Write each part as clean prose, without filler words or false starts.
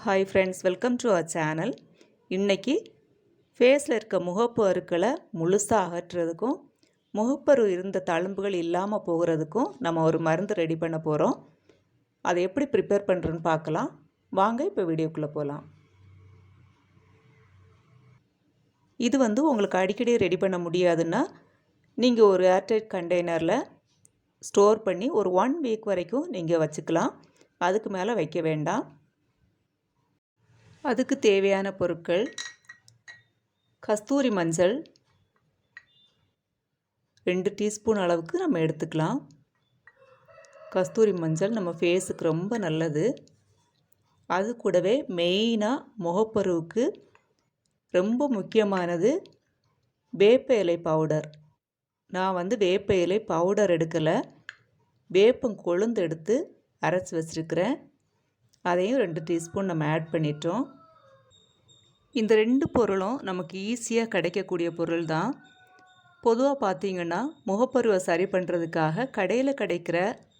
Hi friends, welcome to our channel. இன்னைக்கு ஃபேஸில் இருக்க முகப்பருக்களை முழுசாக அகற்றுறதுக்கும் முகப்பரு இருந்த தழும்புகள் இல்லாமல் போகிறதுக்கும் நம்ம ஒரு மருந்து ரெடி பண்ண போகிறோம். அதை எப்படி ப்ரிப்பேர் பண்ணுறதுன்னு பார்க்கலாம். வாங்க இப்போ வீடியோக்குள்ளே போகலாம். இது உங்களுக்கு அடிக்கடி ரெடி பண்ண முடியாதுன்னா நீங்கள் ஒரு ஏர்டைட் கண்டெய்னரில் ஸ்டோர் பண்ணி ஒரு 1 வீக் வரைக்கும் நீங்கள் வச்சுக்கலாம். அதுக்கு மேலே வைக்க வேண்டாம். அதுக்கு தேவையான பொருட்கள் கஸ்தூரி மஞ்சள் 2 டீஸ்பூன் அளவுக்கு நம்ம எடுத்துக்கலாம். கஸ்தூரி மஞ்சள் நம்ம ஃபேஸுக்கு ரொம்ப நல்லது. அது கூடவே மெயினாக முகப்பருவுக்கு ரொம்ப முக்கியமானது வேப்ப இலை பவுடர். நான் வேப்ப இலை பவுடர் எடுக்கலை, வேப்பம் கொழுந்து எடுத்து அரைச்சி வச்சுருக்கிறேன். அதையும் 2 டீஸ்பூன் நம்ம ஆட் பண்ணிட்டோம். இந்த 2 பொருளும் நமக்கு ஈஸியாக கிடைக்கக்கூடிய பொருள் தான். பொதுவாக பார்த்திங்கன்னா முகப்பருவை சரி பண்ணுறதுக்காக கடையில் கிடைக்கிற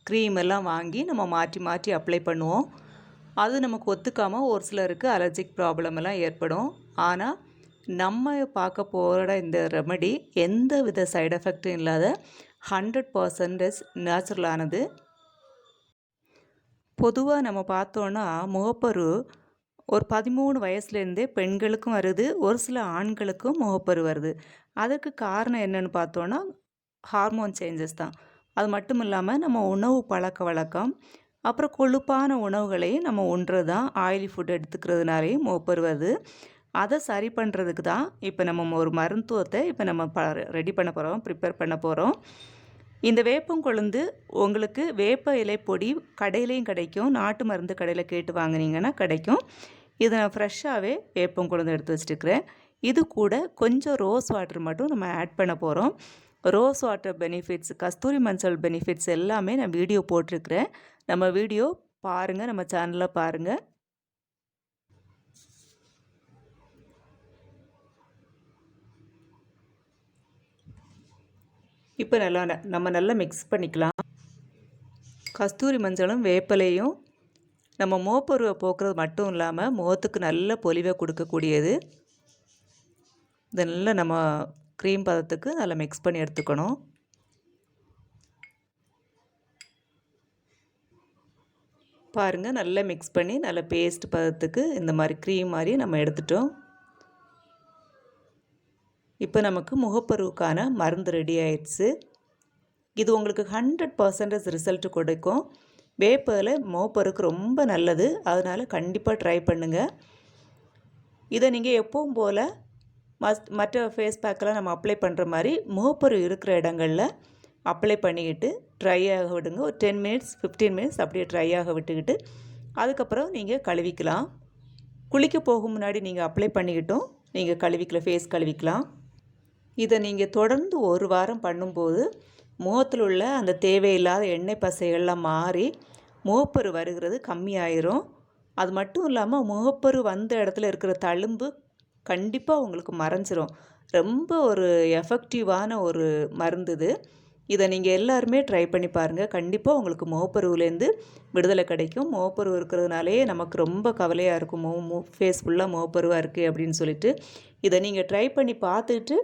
க்ரீம் எல்லாம் வாங்கி நம்ம மாற்றி மாற்றி அப்ளை பண்ணுவோம். அது நமக்கு ஒத்துக்காமல் ஒரு சிலருக்கு அலர்ஜிக் ப்ராப்ளம் எல்லாம் ஏற்படும். ஆனால் நம்ம பார்க்க போகிற இந்த ரெமெடி எந்த வித சைடு எஃபெக்டும் இல்லாத 100% நேச்சுரலானது. பொதுவாக நம்ம பார்த்தோன்னா முகப்பரு ஒரு 13 வயசுலேருந்தே பெண்களுக்கும் வருது, ஒரு சில ஆண்களுக்கும் முகப்பரு வருது. அதுக்கு காரணம் என்னென்னு பார்த்தோன்னா ஹார்மோன் சேஞ்சஸ் தான். அது மட்டும் இல்லாமல் நம்ம உணவு பழக்க வழக்கம், அப்புறம் கொழுப்பான உணவுகளையும் நம்ம உண்றது தான், ஆயிலி ஃபுட் எடுத்துக்கிறதுனாலேயும் முகப்பரு வருது. அதை சரி பண்ணுறதுக்கு தான் இப்போ நம்ம ஒரு மருத்துவத்தை இப்போ நம்ம ரெடி பண்ண போகிறோம், ப்ரிப்பேர் பண்ண போகிறோம். இந்த வேப்பங்கொழுந்து உங்களுக்கு வேப்ப இலை பொடி கடையிலையும் கிடைக்கும், நாட்டு மருந்து கடையில் கேட்டு வாங்கினீங்கன்னா கிடைக்கும். இதை நான் ஃப்ரெஷ்ஷாகவே வேப்பங்கொழுந்து எடுத்து வச்சுட்டுருக்கிறேன். இது கூட கொஞ்சம் ரோஸ் வாட்டர் மட்டும் நம்ம ஆட் பண்ண போகிறோம். ரோஸ் வாட்டர் பெனிஃபிட்ஸ், கஸ்தூரி மஞ்சள் பெனிஃபிட்ஸ் எல்லாமே நான் வீடியோ போட்டிருக்கிறேன். நம்ம வீடியோ பாருங்கள், நம்ம சேனலில் பாருங்கள். இப்போ நம்ம நல்லா மிக்ஸ் பண்ணிக்கலாம். கஸ்தூரி மஞ்சளும் வேப்பலையும் நம்ம முகப்பருவை போக்குறது மட்டும் இல்லாமல் முகத்துக்கு நல்ல பொலிவை கொடுக்கக்கூடியது. இதை நல்லா நம்ம க்ரீம் பதத்துக்கு நல்லா மிக்ஸ் பண்ணி எடுத்துக்கணும். பாருங்கள், நல்லா மிக்ஸ் பண்ணி நல்ல பேஸ்ட் பதத்துக்கு இந்த மாதிரி க்ரீம் மாதிரி நம்ம எடுத்துட்டோம். இப்போ நமக்கு முகப்பருவுக்கான மருந்து ரெடி ஆயிடுச்சு. இது உங்களுக்கு 100% ரிசல்ட் கொடுக்கும். வேப்பலை முகப்பருக்கு ரொம்ப நல்லது, அதனால் கண்டிப்பாக ட்ரை பண்ணுங்கள். இதை நீங்கள் எப்பவும் போல் மற்ற ஃபேஸ் பேக்கெலாம் நம்ம அப்ளை பண்ணுற மாதிரி முகப்பரு இருக்கிற இடங்களில் அப்ளை பண்ணிக்கிட்டு ட்ரை ஆக விடுங்க. ஒரு 10 மினிட்ஸ் 15 மினிட்ஸ் அப்படியே ட்ரை ஆக விட்டுக்கிட்டு அதுக்கப்புறம் நீங்கள் கழுவிக்கலாம். குளிக்க போகும் முன்னாடி நீங்கள் அப்ளை பண்ணிக்கிட்டும் நீங்கள் கழுவிக்கலாம், ஃபேஸ் கழுவிக்கலாம். இதை நீங்கள் தொடர்ந்து ஒரு வாரம் பண்ணும்போது முகத்தில் உள்ள அந்த தேவையில்லாத எண்ணெய் பசைகள்லாம் மாறி முகப்பரு வருகிறது கம்மியாயிரும். அது மட்டும் இல்லாமல் முகப்பரு வந்த இடத்துல இருக்கிற தழும்பு கண்டிப்பாக உங்களுக்கு மறைஞ்சிரும். ரொம்ப ஒரு எஃபெக்டிவான ஒரு மருந்து இது. இதை நீங்கள் எல்லாருமே ட்ரை பண்ணி பாருங்கள். கண்டிப்பாக உங்களுக்கு முகப்பருவிலேருந்து விடுதலை கிடைக்கும். முகப்பரு இருக்கிறதுனாலே நமக்கு ரொம்ப கவலையாக இருக்கும், ஃபேஸ் ஃபுல்லாக முகப்பருவாக இருக்குது அப்படின்னு சொல்லிட்டு. இதை நீங்கள் ட்ரை பண்ணி பார்த்துட்டு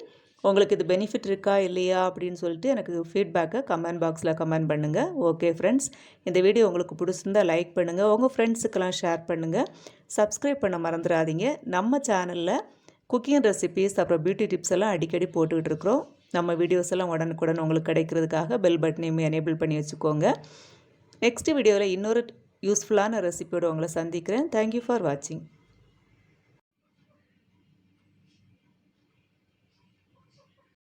உங்களுக்கு இது பெனிஃபிட் இருக்கா இல்லையா அப்படின்னு சொல்லிட்டு எனக்கு ஃபீட்பேக்கை கமெண்ட் பாக்ஸில் கமெண்ட் பண்ணுங்கள். ஓகே ஃப்ரெண்ட்ஸ், இந்த வீடியோ உங்களுக்கு பிடிச்சிருந்தால் லைக் பண்ணுங்கள், உங்கள் ஃப்ரெண்ட்ஸுக்கெல்லாம் ஷேர் பண்ணுங்கள், சப்ஸ்கிரைப் பண்ண மறந்துடாதீங்க. நம்ம சேனலில் குக்கிங் ரெசிபீஸ் அப்புறம் பியூட்டி டிப்ஸ் எல்லாம் அடிக்கடி போட்டுக்கிட்டு இருக்கிறோம். நம்ம வீடியோஸ் எல்லாம் உடனுக்குடன் உங்களுக்கு கிடைக்கிறதுக்காக பெல் பட்டனையும் எனேபிள் பண்ணி வச்சுக்கோங்க. நெக்ஸ்ட் வீடியோவில் இன்னொரு யூஸ்ஃபுல்லான ரெசிபியோடு உங்களை சந்திக்கிறேன். தேங்க்யூ ஃபார் வாட்சிங்.